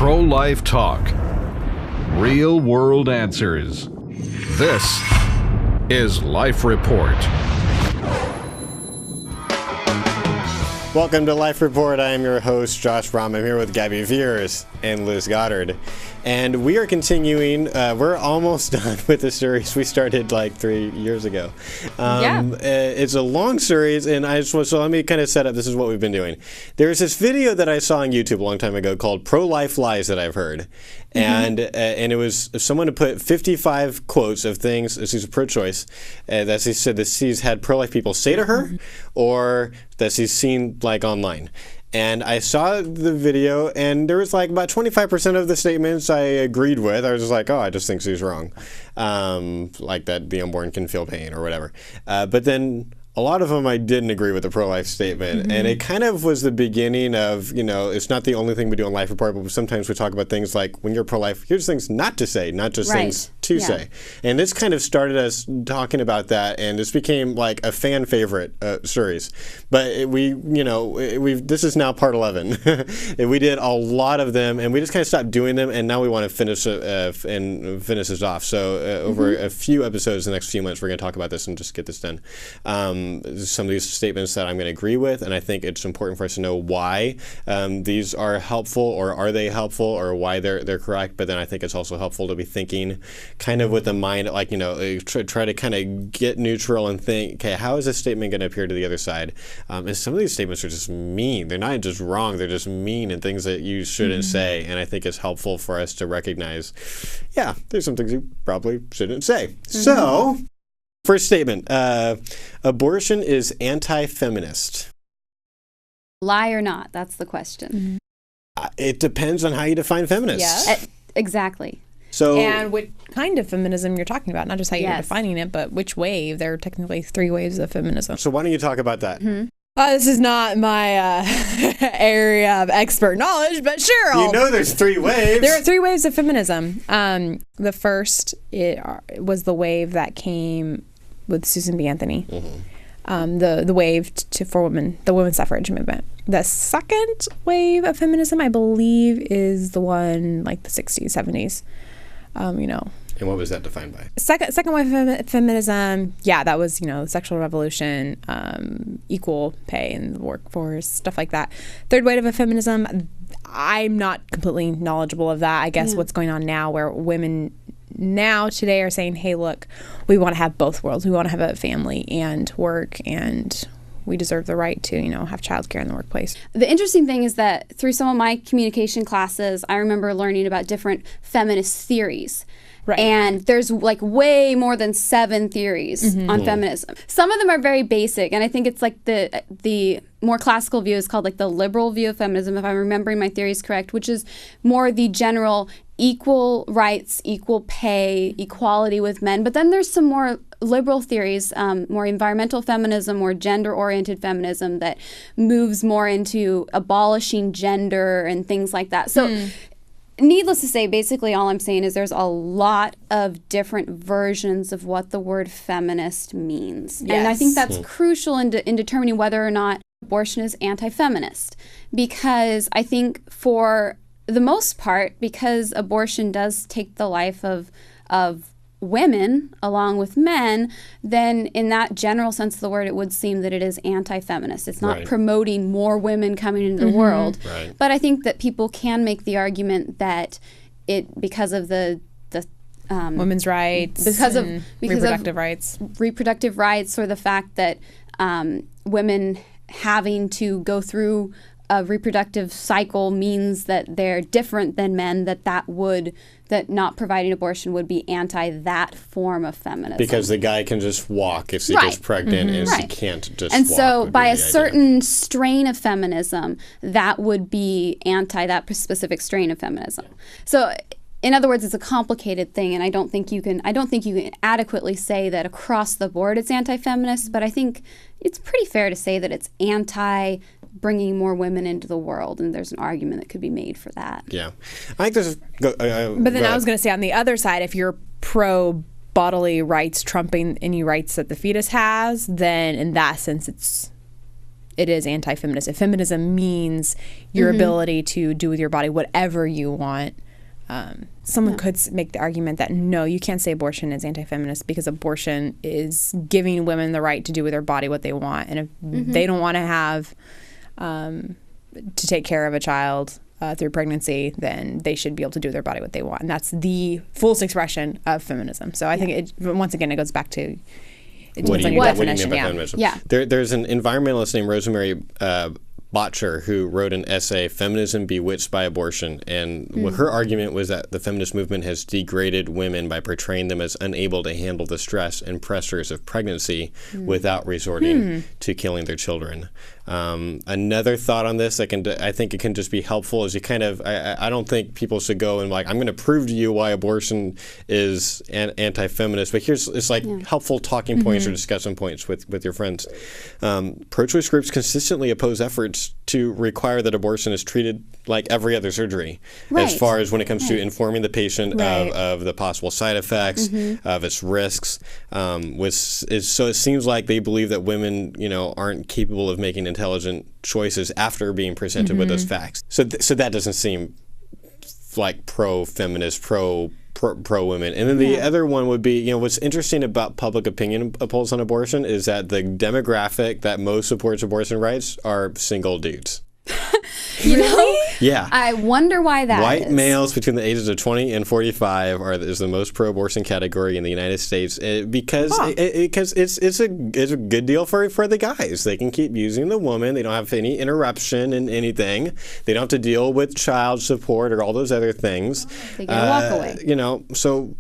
Pro-life talk. Real world answers. This is Life Report. Welcome to Life Report. I am your host, Josh Brom. I'm here with Gabby Veers and Liz Goddard. And we are continuing, we're almost done with the series we started like 3 years ago. It's a long series, and so let me kind of set up, this is what we've been doing. There's this video that I saw on YouTube a long time ago called ProLife Lies that I've heard. And it was someone to put 55 quotes of things, she's pro-choice, that she said that she's had pro-life people say to her, or that she's seen like online. And I saw the video, and there was like about 25% of the statements I agreed with. I was just like, oh, I just think she's wrong. Like that the unborn can feel pain or whatever. But then a lot of them I didn't agree with the pro-life statement. And it kind of was the beginning of, it's not the only thing we do on Life Report, but sometimes we talk about things like when you're pro-life, here's things not to say, not just things to say. And this kind of started us talking about that, and this became like a fan favorite series. But this is now part 11. And we did a lot of them, and we just kind of stopped doing them, and now we want to finish this off. So over a few episodes in the next few months, we're going to talk about this and just get this done. Some of these statements that I'm going to agree with, and I think it's important for us to know why these are helpful, or are they helpful, or why they're correct. But then I think it's also helpful to be thinking kind of with the mind, like, try to kind of get neutral and think, okay, how is this statement going to appear to the other side? And some of these statements are just mean. They're not just wrong, they're just mean and things that you shouldn't say. And I think it's helpful for us to recognize, there's some things you probably shouldn't say. So, first statement, abortion is anti-feminist. Lie or not? That's the question. It depends on how you define feminist. Yes. Exactly. So, and what kind of feminism you're talking about, not just how you're defining it, but which wave. There are technically 3 waves of feminism. So why don't you talk about that? This is not my area of expert knowledge, but sure. There's 3 waves. There are 3 waves of feminism. The first was the wave that came with Susan B. Anthony. The wave for women, the women's suffrage movement. The second wave of feminism, I believe, is the one like the 60s, 70s. And what was that defined by? Second wave of feminism, that was, the sexual revolution, equal pay in the workforce, stuff like that. Third wave of feminism, I'm not completely knowledgeable of that. I guess what's going on now, where women now today are saying, hey, look, we want to have both worlds. We want to have a family and work, and we deserve the right to, have childcare in the workplace. The interesting thing is that through some of my communication classes, I remember learning about different feminist theories. Right. And there's like way more than 7 theories on feminism. Some of them are very basic, and I think it's like the more classical view is called like the liberal view of feminism, if I'm remembering my theories correct, which is more the general equal rights, equal pay, equality with men. But then there's some more liberal theories, more environmental feminism, more gender-oriented feminism that moves more into abolishing gender and things like that. So needless to say, basically all I'm saying is there's a lot of different versions of what the word feminist means. Yes. And I think that's crucial in determining whether or not abortion is anti-feminist. Because I think for the most part, because abortion does take the life of women along with men, then in that general sense of the word, it would seem that it is anti-feminist. It's not promoting more women coming into the world. But I think that people can make the argument that because of the women's rights, because of reproductive rights, or the fact that women having to go through a reproductive cycle means that they're different than men, that not providing abortion would be anti that form of feminism. Because the guy can just walk if she gets pregnant, and she can't just walk. And so by a certain strain of feminism, that would be anti that specific strain of feminism. So in other words, it's a complicated thing, and I don't think you can adequately say that across the board it's anti-feminist, but I think it's pretty fair to say that it's anti bringing more women into the world, and there's an argument that could be made for that. Yeah. I think there's but then I was going to say, on the other side, if you're pro bodily rights trumping any rights that the fetus has, then in that sense it's it is anti-feminist. If feminism means your ability to do with your body whatever you want, someone could make the argument that no, you can't say abortion is anti-feminist because abortion is giving women the right to do with their body what they want. And if they don't want to have to take care of a child through pregnancy, then they should be able to do with their body what they want. And that's the fullest expression of feminism. So I think once again, it goes back to what do you mean by definition. feminism? Yeah. There's an environmentalist named Rosemary Botcher who wrote an essay, Feminism Bewitched by Abortion, and her argument was that the feminist movement has degraded women by portraying them as unable to handle the stress and pressures of pregnancy without resorting to killing their children. Another thought on this, I think it can just be helpful, is you kind of, I don't think people should go and like, I'm going to prove to you why abortion is anti-feminist, but it's like helpful talking points or discussion points with your friends. Pro-choice groups consistently oppose efforts to require that abortion is treated like every other surgery, as far as when it comes to informing the patient of the possible side effects, of its risks. So it seems like they believe that women, aren't capable of making intelligent choices after being presented with those facts. So that doesn't seem like pro-feminist, pro-women. And then the other one would be, what's interesting about public opinion polls on abortion is that the demographic that most supports abortion rights are single dudes. Yeah. I wonder why that White is. males between the ages of 20 and 45 is the most pro-abortion category in the United States because it's a good deal for the guys. They can keep using the woman. They don't have any interruption in anything. They don't have to deal with child support or all those other things. They get a walk away. So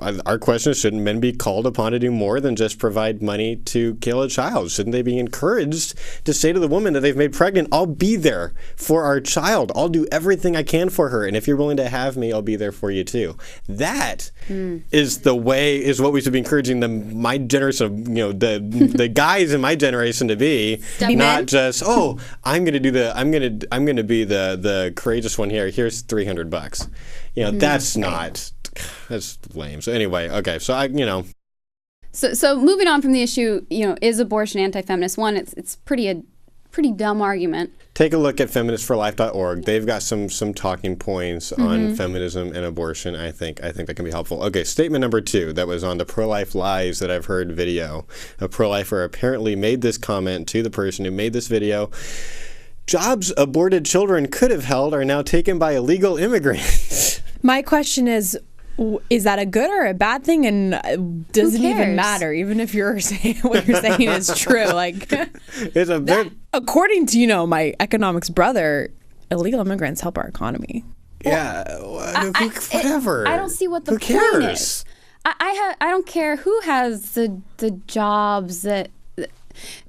our question is, shouldn't men be called upon to do more than just provide money to kill a child? Shouldn't they be encouraged to say to the woman that they've made pregnant, I'll be there for our child. I'll do everything I can for her. And if you're willing to have me, I'll be there for you too. That is what we should be encouraging my generation, the guys in my generation to be, not just, I'm going to be the courageous one here. Here's $300. That's lame. So anyway, okay. So So moving on from the issue, is abortion anti-feminist? One, it's a pretty dumb argument. Take a look at feministforlife.org. They've got some talking points on feminism and abortion. I think that can be helpful. Okay, statement number 2 that was on the ProLife Lies that I've heard video. A pro-lifer apparently made this comment to the person who made this video. Jobs aborted children could have held are now taken by illegal immigrants. My question is that a good or a bad thing? And does it even matter, even if you're saying what you're saying is true? Like, according to my economics brother, illegal immigrants help our economy. Whatever. I don't see what the point is. I don't care who has the jobs that.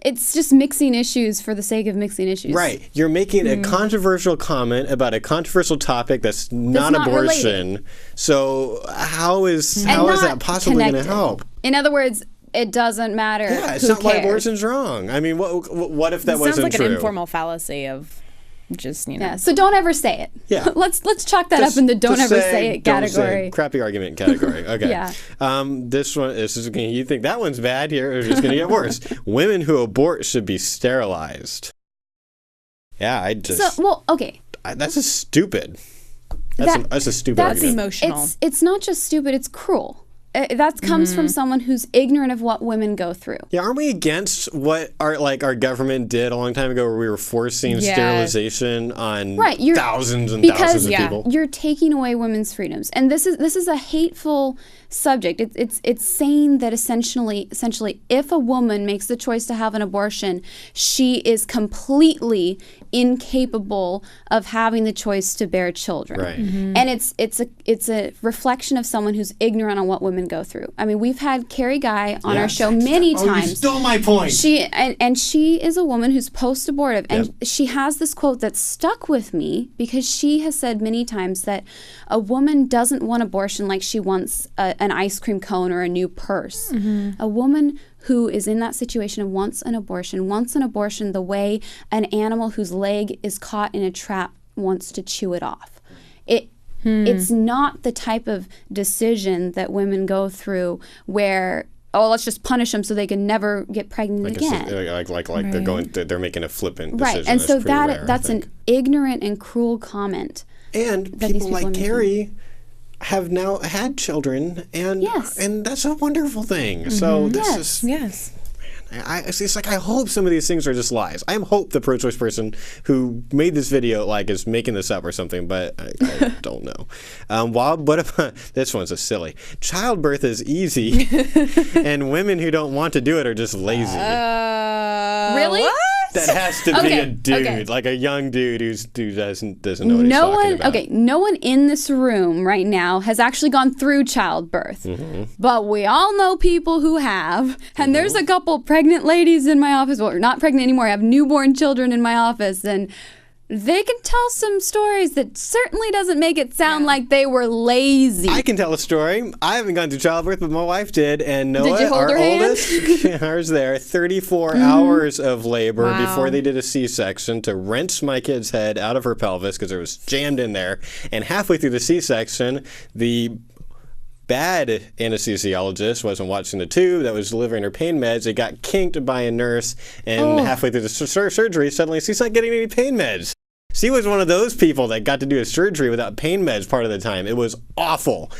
It's just mixing issues for the sake of mixing issues. Right. You're making a controversial comment about a controversial topic that's not abortion. Related. So how is that possibly going to help? In other words, it doesn't matter. Yeah, it's not why abortion's wrong. I mean, what if that wasn't true? It sounds like an informal fallacy of just, Yeah, so don't ever say it. Yeah. Let's chalk that up in the don't ever say it category. Crappy argument category. Okay. Yeah. This is you think that one's bad here, or it's going to get worse. Women who abort should be sterilized. Yeah, okay. That's a stupid. That's a stupid argument. That's emotional. It's not just stupid, it's cruel. That comes from someone who's ignorant of what women go through. Yeah, aren't we against what our government did a long time ago, where we were forcing sterilization on thousands and thousands of people? You're taking away women's freedoms, and this is a hateful subject. It's saying that essentially, if a woman makes the choice to have an abortion, she is completely incapable of having the choice to bear children. Right. And it's a reflection of someone who's ignorant on what women go through. I mean, we've had Carrie Guy on our show many times. You stole my point. She is a woman who's post-abortive, and she has this quote that stuck with me because she has said many times that a woman doesn't want abortion like she wants an ice cream cone or a new purse. A woman who is in that situation and wants an abortion the way an animal whose leg is caught in a trap wants to chew it off. It's not the type of decision that women go through where oh, let's just punish them so they can never get pregnant again. They're making a flippant right. decision. And so that's an ignorant and cruel comment. And people like Carrie have now had children, and that's a wonderful thing. So this is it's like I hope some of these things are just lies. I hope the pro-choice person who made this video is making this up or something, but I don't know. What about this one's a silly. Childbirth is easy, and women who don't want to do it are just lazy. Really? What? That has to be a dude, like a young dude who doesn't know what he's talking about. Okay, no one in this room right now has actually gone through childbirth, but we all know people who have, and there's a couple pregnant ladies in my office, well, not pregnant anymore, have newborn children in my office, and they can tell some stories that certainly doesn't make it sound like they were lazy. I can tell a story. I haven't gone through childbirth, but my wife did. And Noah, did you hold our her hand? oldest, ours there, 34 hours of labor before they did a C-section to wrench my kid's head out of her pelvis because it was jammed in there. And halfway through the C-section, the bad anesthesiologist wasn't watching the tube that was delivering her pain meds. It got kinked by a nurse, and halfway through the surgery, suddenly she's not getting any pain meds. She was one of those people that got to do a surgery without pain meds part of the time. It was awful.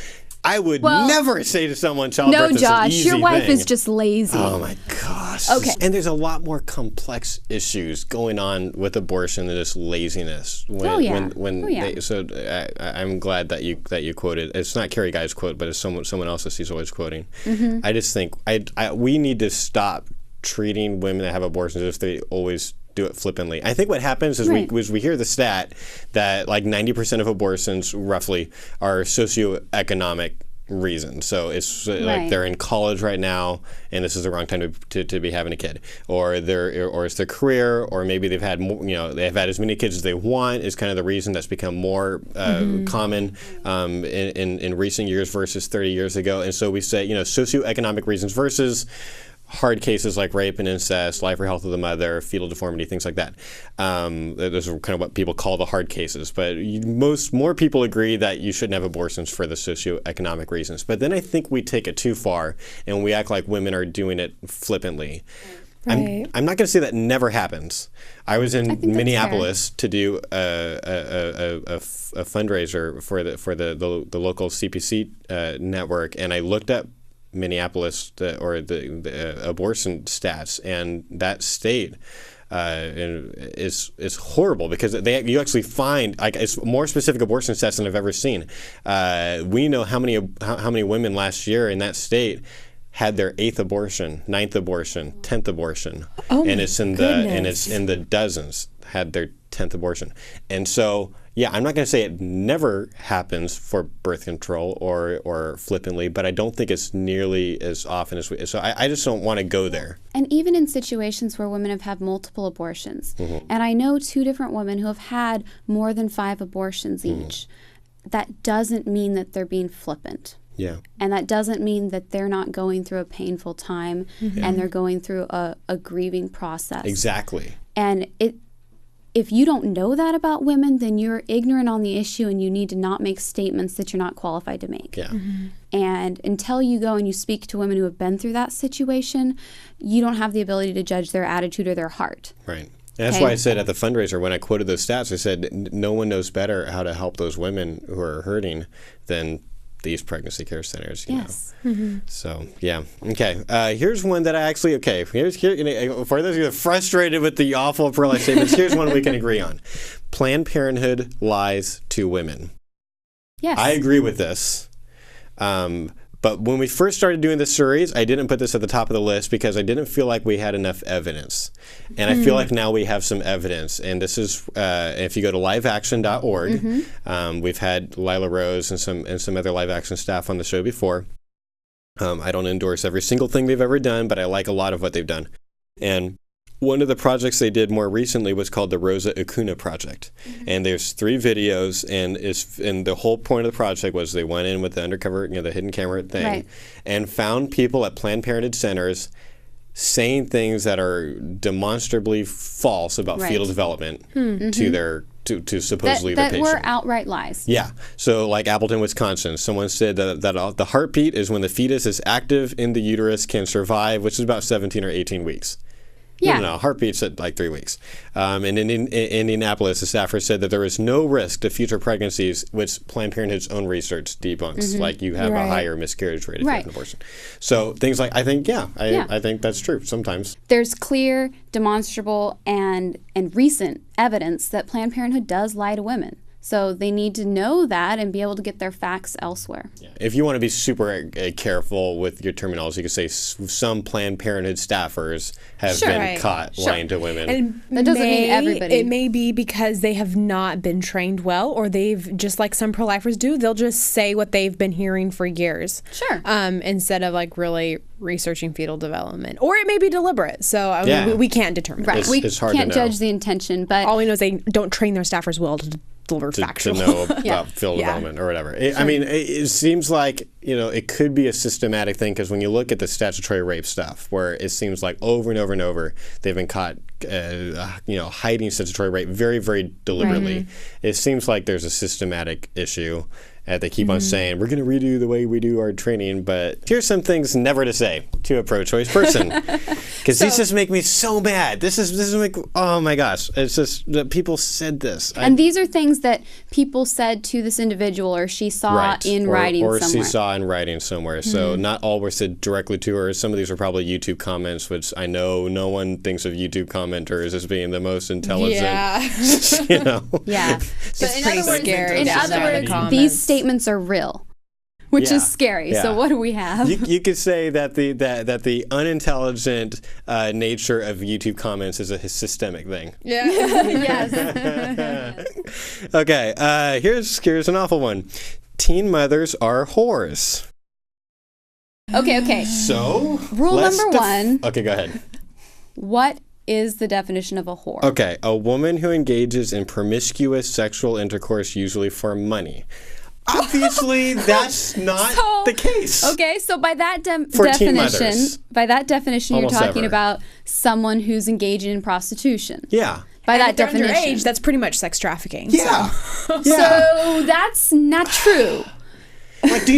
I would never say to someone, childbirth is an easy your wife thing. is just lazy. Oh my gosh. Okay. And there's a lot more complex issues going on with abortion than just laziness. I'm glad that you quoted. It's not Carrie Guy's quote, but it's someone else that she's always quoting. I just think we need to stop treating women that have abortions as if they always do it flippantly. I think what happens is we hear the stat that like 90% of abortions roughly are socioeconomic reason. So it's like they're in college right now, and this is the wrong time to be having a kid, or it's their career, or maybe they've had more, they've had as many kids as they want is kind of the reason that's become more common in recent years versus 30 years ago. And so we say socioeconomic reasons versus hard cases like rape and incest, life or health of the mother, fetal deformity, things like that. Those are kind of what people call the hard cases. But more people agree that you shouldn't have abortions for the socioeconomic reasons. But then I think we take it too far and we act like women are doing it flippantly. Right. I'm not going to say that never happens. I was in Minneapolis to do a fundraiser for the local CPC network, and I looked up Minneapolis the abortion stats, and that state is horrible because you actually find it's more specific abortion stats than I've ever seen. We know how many women last year in that state had their 8th abortion, 9th abortion, 10th abortion, and it's in the dozens had their 10th abortion. And so I'm not going to say it never happens for birth control or flippantly, but I don't think it's nearly as often as we. So I just don't want to go there. And even in situations where women have had multiple abortions, and I know 2 different women who have had more than 5 abortions each, that doesn't mean that they're being flippant. Yeah. And that doesn't mean that they're not going through a painful time and they're going through a grieving process. Exactly. And if you don't know that about women, then you're ignorant on the issue and you need to not make statements that you're not qualified to make. Yeah. And until you go and you speak to women who have been through that situation, you don't have the ability to judge their attitude or their heart. Right. And that's why I said at the fundraiser, when I quoted those stats, I said no one knows better how to help those women who are hurting than these pregnancy care centers. Yes. So, yeah. Okay. Here's one that I actually, for those of you that are frustrated with the awful pro-life statements, here's one we can agree on. Planned Parenthood lies to women. Yes. I agree with this. But when we first started doing this series, I didn't put this at the top of the list because I didn't feel like we had enough evidence. And I feel like now we have some evidence. And this is, if you go to liveaction.org, we've had Lila Rose and some other Live Action staff on the show before. I don't endorse every single thing they've ever done, but I like a lot of what they've done. And one of the projects they did more recently was called the Rosa Acuna Project. And there's 3 videos, and the whole point of the project was they went in with the undercover, the hidden camera thing, and found people at Planned Parenthood centers saying things that are demonstrably false about fetal development to their to supposedly their patient. That were outright lies. Yeah. So like Appleton, Wisconsin, someone said that the heartbeat is when the fetus is active in the uterus, can survive, which is about 17 or 18 weeks. Yeah. No, heartbeats at like 3 weeks. And in Indianapolis, the staffer said that there is no risk to future pregnancies, which Planned Parenthood's own research debunks. Like you have a higher miscarriage rate if you have an abortion. So things like, I think that's true sometimes. There's clear, demonstrable, and recent evidence that Planned Parenthood does lie to women. So they need to know that and be able to get their facts elsewhere. Yeah. If you want to be super careful with your terminology, you could say some Planned Parenthood staffers have been caught lying to women. And that doesn't mean everybody. It may be because they have not been trained well, or they've, just like some pro-lifers do, they'll just say what they've been hearing for years. Sure. Instead of like really researching fetal development. Or it may be deliberate. So I mean, we can't determine. Right. It's hard to know. We can't judge the intention, but all we know is they don't train their staffers well to deliver factual. To know about fetal development or whatever. I mean, it seems like, it could be a systematic thing, because when you look at the statutory rape stuff, where it seems like over and over and over they've been caught, hiding statutory rape very, very deliberately. It seems like there's a systematic issue. They keep on saying, we're going to redo the way we do our training, but here's some things never to say to a pro-choice person. Because these just make me so mad. This is like, oh my gosh. It's just that people said this. And these are things that people said to this individual, or she saw in writing somewhere. Or she saw in writing somewhere. So not all were said directly to her. Some of these are probably YouTube comments, which I know no one thinks of YouTube commenters as being the most intelligent. Yeah. It's pretty scary. In other words, these statements are real, which is scary. So what do we have? You could say that the unintelligent nature of YouTube comments is a systemic thing. Yeah. Yes. Okay. Here's an awful one. Teen mothers are whores. Okay. So rule number one. Okay, go ahead. What is the definition of a whore? Okay, a woman who engages in promiscuous sexual intercourse, usually for money. Obviously, that's not the case. Okay, so by that definition, you're Almost talking ever. about someone who's engaging in prostitution. Yeah. By that If they're definition. underage, that's pretty much sex trafficking. Yeah. So that's not true. Like,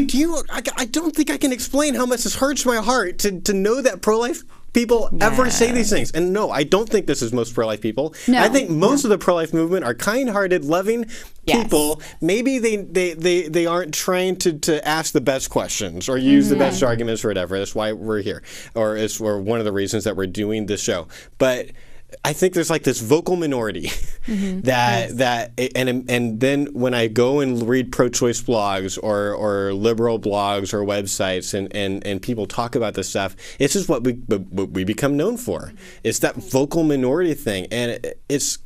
I don't think I can explain how much this hurts my heart to know that pro-life people ever say these things. And no, I don't think this is most pro-life people. No. I think most of the pro-life movement are kind-hearted, loving people. Maybe they aren't trained to ask the best questions or use the best arguments or whatever. That's why we're here. Or it's one of the reasons that we're doing this show. But I think there's like this vocal minority and then when I go and read pro-choice blogs or liberal blogs or websites and people talk about this stuff, it's just what we become known for. It's that vocal minority thing, and it's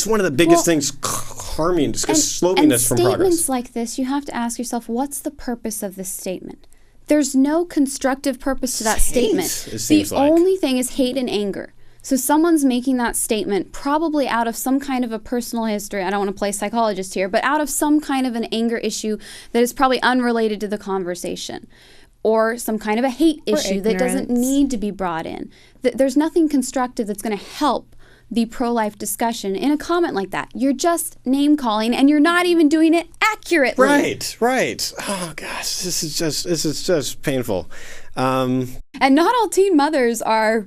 one of the biggest things harming, slowing us from progress. And statements like this, you have to ask yourself, what's the purpose of this statement? There's no constructive purpose to that statement. The only thing is hate and anger. So someone's making that statement probably out of some kind of a personal history. I don't want to play psychologist here, but out of some kind of an anger issue that is probably unrelated to the conversation, or some kind of a hate issue that doesn't need to be brought in. There's nothing constructive that's going to help the pro-life discussion in a comment like that. You're just name-calling, and you're not even doing it accurately. Right. Oh gosh, this is just painful. And not all teen mothers are,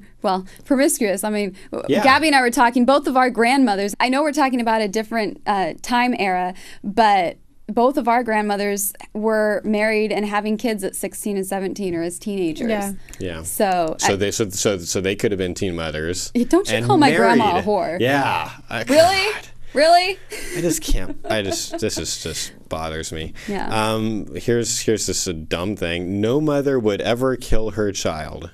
promiscuous. I mean, Gabby and I were talking, both of our grandmothers, I know we're talking about a different time era, but both of our grandmothers were married and having kids at 16 and 17 or as teenagers. Yeah. So they could have been teen mothers. Don't you call my grandma a whore? Yeah. Really? God. Really? I just can't. This is just bothers me. Yeah. Here's this a dumb thing. No mother would ever kill her child.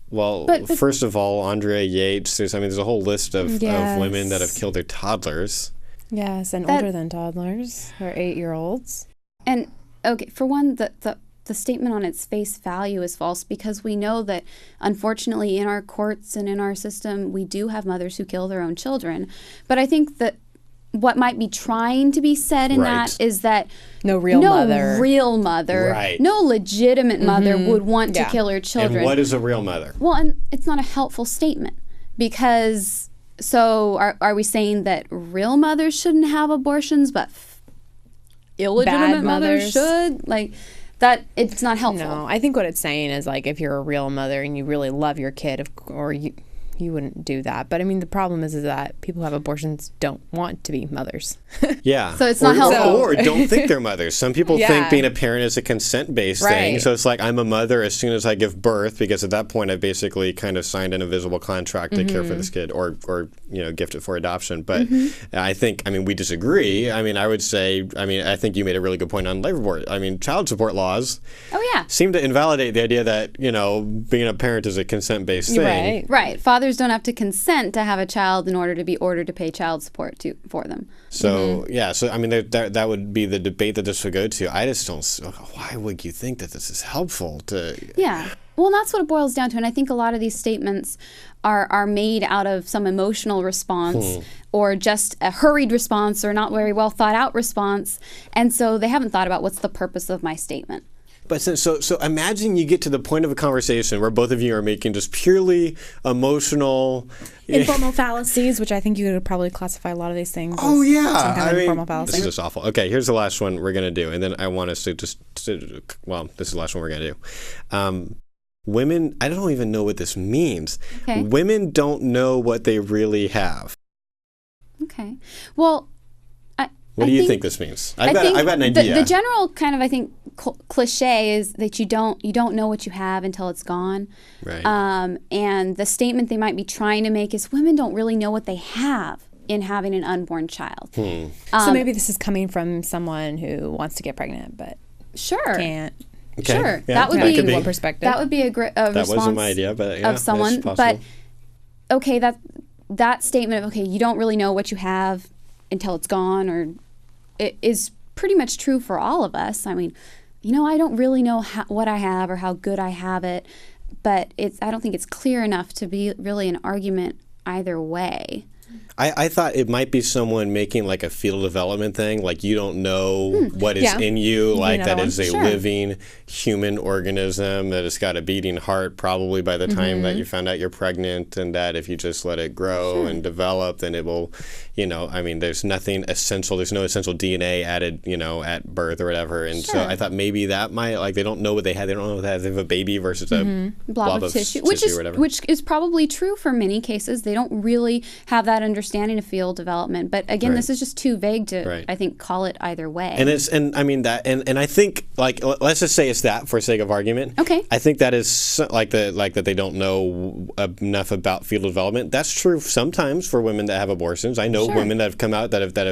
Well, first of all, Andrea Yates. There's a whole list of women that have killed their toddlers. Yes, and older than toddlers or 8-year-olds. And okay, for one, the statement on its face value is false, because we know that unfortunately in our courts and in our system we do have mothers who kill their own children. But I think that what might be trying to be said in that is that no real mother, no legitimate mother would want to kill her children. And what is a real mother? Well, and it's not a helpful statement, because so are we saying that real mothers shouldn't have abortions, but illegitimate mothers should? Like, that, it's not helpful. No, I think what it's saying is, like, if you're a real mother and you really love your kid, or you wouldn't do that. But I mean, the problem is that people who have abortions don't want to be mothers. Yeah. So it's not helpful. Or don't think they're mothers. Some people think being a parent is a consent-based thing. So it's like, I'm a mother as soon as I give birth, because at that point I've basically kind of signed an invisible contract to care for this kid, or gift it for adoption. But I think, we disagree. I would say, I think you made a really good point on labor board. Child support laws seem to invalidate the idea that, being a parent is a consent-based thing. Right. Fathers don't have to consent to have a child in order to be ordered to pay child support for them. So, that would be the debate that this would go to. I just don't, why would you think that this is helpful to... Yeah. Well, that's what it boils down to. And I think a lot of these statements are made out of some emotional response or just a hurried response or not very well thought out response. And so they haven't thought about what's the purpose of my statement. But so imagine you get to the point of a conversation where both of you are making just purely emotional... Informal fallacies, which I think you could probably classify a lot of these things as some kind of informal fallacy. This is just awful. Okay, here's the last one we're going to do. And then I want us to this is the last one we're going to do. Women, I don't even know what this means. Okay. Women don't know what they really have. Okay. Well... What do you think this means? I've got an idea. The general kind of, I think, cliche is that you don't know what you have until it's gone. Right. And the statement they might be trying to make is women don't really know what they have in having an unborn child. So maybe this is coming from someone who wants to get pregnant but can't. Okay. Sure. Yeah, that would be one perspective. That would be a great response. That wasn't my idea, but of someone. But okay, that statement of you don't really know what you have until it's gone, or it is pretty much true for all of us. I don't really know what I have or how good I have it, but I don't think it's clear enough to be really an argument either way. I thought it might be someone making like a fetal development thing, like you don't know what is in you, like that is a living human organism that has got a beating heart probably by the time that you found out you're pregnant, and that if you just let it grow and develop, then it will, there's nothing essential, there's no essential DNA added, at birth or whatever. And so I thought maybe that might, they don't know what they have, they don't know what they have, they have a baby versus a blob of tissue, or whatever. Which is probably true for many cases. They don't really have that understanding of fetal development, but again, this is just too vague to I think call it either way. And I think let's just say it's that for sake of argument. Okay. I think that is that they don't know enough about fetal development. That's true sometimes for women that have abortions. I know women that have come out that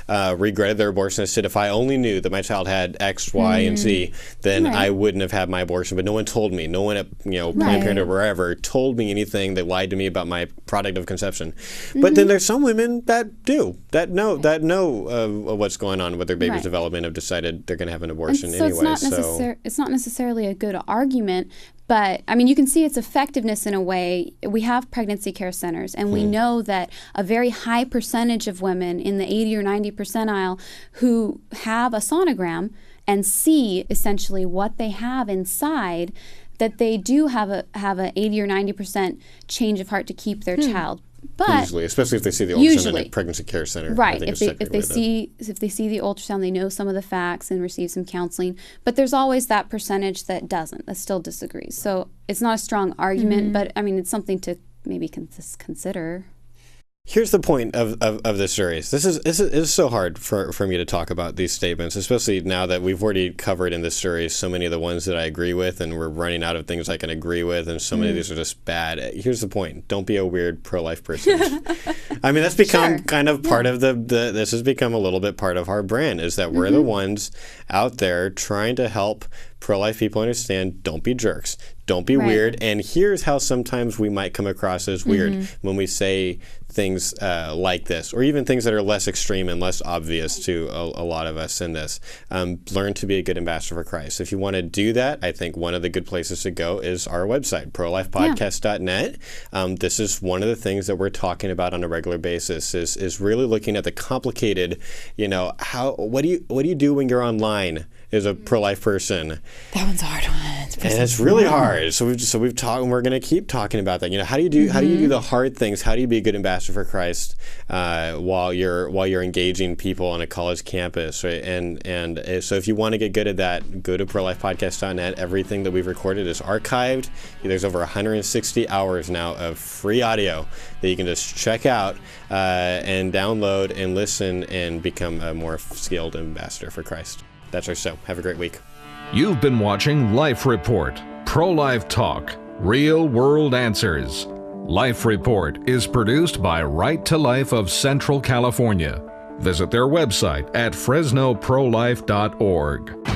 have regretted their abortion and said, if I only knew that my child had X, Y, and Z, then I wouldn't have had my abortion. But no one told me. No one at Planned Parenthood or wherever told me anything that lied to me about my product of conception. But then there's some women that know what's going on with their baby's development, have decided they're going to have an abortion anyway. It's not necessarily a good argument, but you can see its effectiveness in a way. We have pregnancy care centers, and we know that a very high percentage of women in the 80 or 90 percentile who have a sonogram and see essentially what they have inside, that they do have a 80 or 90% change of heart to keep their child. But usually, especially if they see the ultrasound in a pregnancy care center, right? If they see the ultrasound, they know some of the facts and receive some counseling. But there's always that percentage that doesn't, that still disagrees. So it's not a strong argument, but it's something to maybe consider. Here's the point of this series. This is so hard for me to talk about these statements, especially now that we've already covered in this series so many of the ones that I agree with, and we're running out of things I can agree with, and so many of these are just bad. Here's the point. Don't be a weird pro-life person. That's become kind of part of this has become a little bit part of our brand, is that we're the ones out there trying to help pro-life people understand, don't be jerks, don't be weird, and here's how sometimes we might come across as weird when we say things like this, or even things that are less extreme and less obvious to a lot of us in this. Learn to be a good ambassador for Christ. If you want to do that, I think one of the good places to go is our website, prolifepodcast.net. This is one of the things that we're talking about on a regular basis is really looking at the complicated, what do you do when you're online as a pro-life person? That one's a hard one. And it's really hard. So we've talked, and we're going to keep talking about that. How do you do the hard things? How do you be a good ambassador for Christ while you're engaging people on a college campus, right? And so if you want to get good at that, go to prolifepodcast.net. Everything that we've recorded is archived. There's over 160 hours now of free audio that you can just check out and download and listen and become a more skilled ambassador for Christ. That's our show. Have a great week. You've been watching Life Report, Pro-Life Talk, Real World Answers. Life Report is produced by Right to Life of Central California. Visit their website at fresnoprolife.org.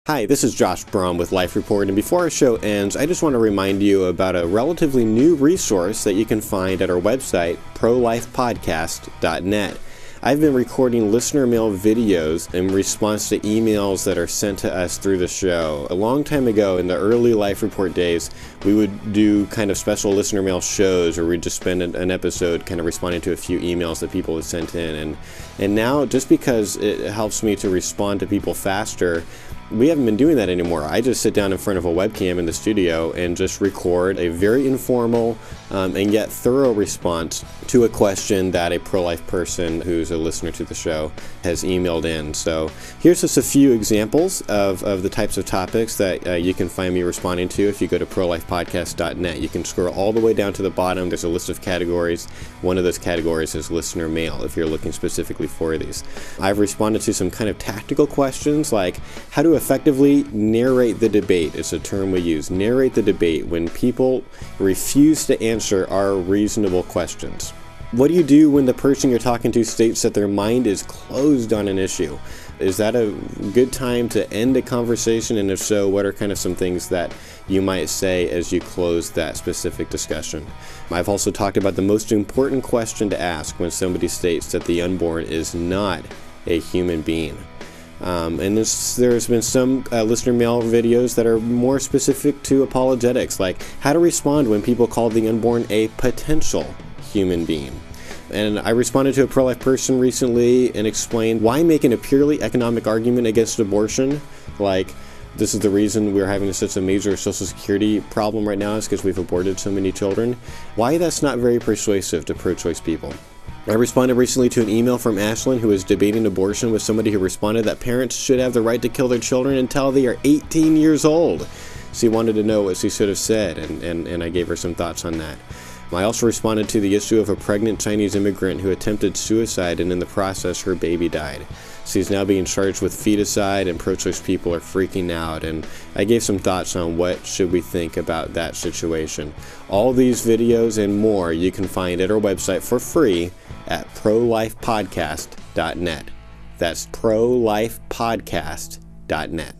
Hi, this is Josh Brom with Life Report, and before our show ends, I just want to remind you about a relatively new resource that you can find at our website, prolifepodcast.net. I've been recording listener mail videos in response to emails that are sent to us through the show. A long time ago, in the early Life Report days, we would do kind of special listener mail shows, or we'd just spend an episode kind of responding to a few emails that people had sent in. And now, just because it helps me to respond to people faster, we haven't been doing that anymore. I just sit down in front of a webcam in the studio and just record a very informal and yet thorough response to a question that a pro-life person who's a listener to the show has emailed in. So here's just a few examples of the types of topics that you can find me responding to if you go to prolifepodcast.net. You can scroll all the way down to the bottom. There's a list of categories. One of those categories is listener mail, if you're looking specifically for these. I've responded to some kind of tactical questions like how to effectively narrate the debate. It's a term we use. Narrate the debate when people refuse to answer our reasonable questions. What do you do when the person you're talking to states that their mind is closed on an issue? Is that a good time to end a conversation? And if so, what are kind of some things that you might say as you close that specific discussion? I've also talked about the most important question to ask when somebody states that the unborn is not a human being. And there's been some listener mail videos that are more specific to apologetics, like how to respond when people call the unborn a potential human being. And I responded to a pro-life person recently and explained why making a purely economic argument against abortion, like this is the reason we're having such a major Social Security problem right now is because we've aborted so many children, why that's not very persuasive to pro-choice people. I responded recently to an email from Ashlyn, who was debating abortion with somebody who responded that parents should have the right to kill their children until they are 18 years old. She wanted to know what she should have said, and I gave her some thoughts on that. I also responded to the issue of a pregnant Chinese immigrant who attempted suicide, and in the process, her baby died. She's now being charged with feticide, and pro-choice people are freaking out, and I gave some thoughts on what should we think about that situation. All these videos and more you can find at our website for free at prolifepodcast.net. That's prolifepodcast.net.